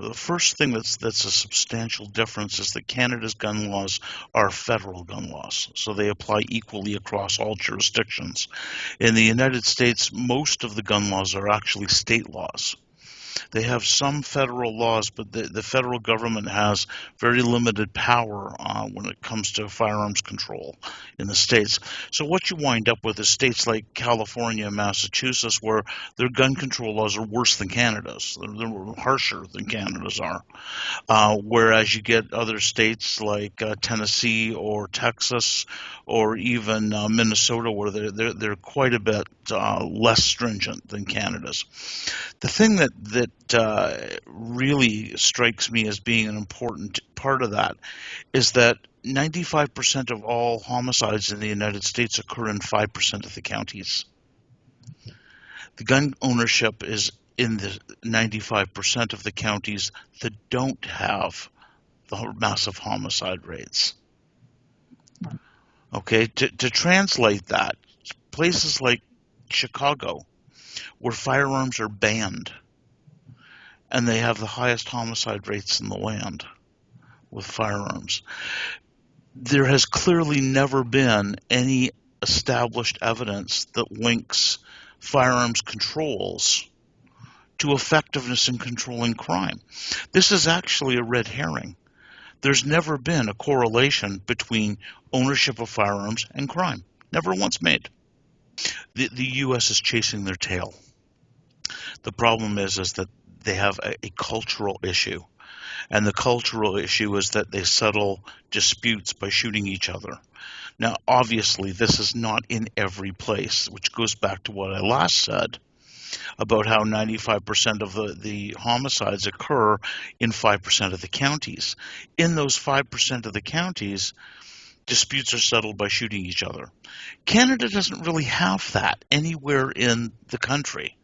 The first thing that's a substantial difference is that Canada's gun laws are federal gun laws, so they apply equally across all jurisdictions. In the United States, most of the gun laws are actually state laws. They have some federal laws, but the federal government has very limited power when it comes to firearms control in the states. So what you wind up with is states like California and Massachusetts, where their gun control laws are worse than Canada's. They're harsher than Canada's are. Whereas you get other states like Tennessee or Texas or even Minnesota, where they're quite a bit less stringent than Canada's. The thing that really strikes me as being an important part of that is that 95% of all homicides in the United States occur in 5% of the counties. The gun ownership is in the 95% of the counties that don't have the massive homicide rates. Okay, to translate that, places like Chicago, where firearms are banned, and they have the highest homicide rates in the land with firearms, there has clearly never been any established evidence that links firearms controls to effectiveness in controlling crime. This is actually a red herring. There's never been a correlation between ownership of firearms and crime. Never once made. The U.S. is chasing their tail. The problem is that they have a cultural issue. And the cultural issue is that they settle disputes by shooting each other. Now, obviously, this is not in every place, which goes back to what I last said about how 95% of the homicides occur in 5% of the counties. In those 5% of the counties, disputes are settled by shooting each other. Canada doesn't really have that anywhere in the country.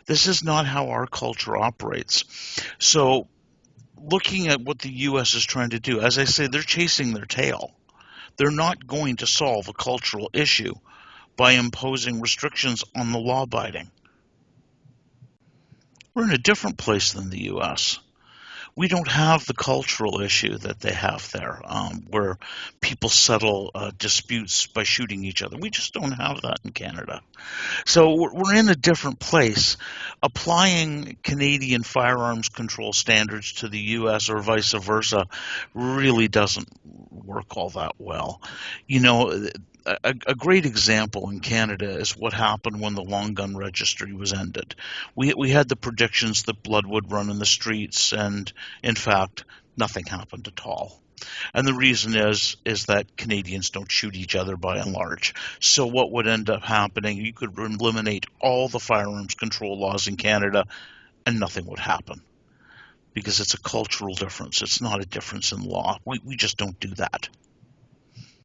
This is not how our culture operates. So looking at what the U.S. is trying to do, as I say, they're chasing their tail. They're not going to solve a cultural issue by imposing restrictions on the law-abiding. We're in a different place than the U.S. We don't have the cultural issue that they have there, where people settle disputes by shooting each other. We just don't have that in Canada. So we're in a different place. Applying Canadian firearms control standards to the U.S. or vice versa really doesn't work all that well. You know, a great example in Canada is what happened when the long gun registry was ended. We had the predictions that blood would run in the streets, and in fact, nothing happened at all. And the reason is that Canadians don't shoot each other by and large. So what would end up happening, you could eliminate all the firearms control laws in Canada and nothing would happen. Because it's a cultural difference. It's not a difference in law. We just don't do that.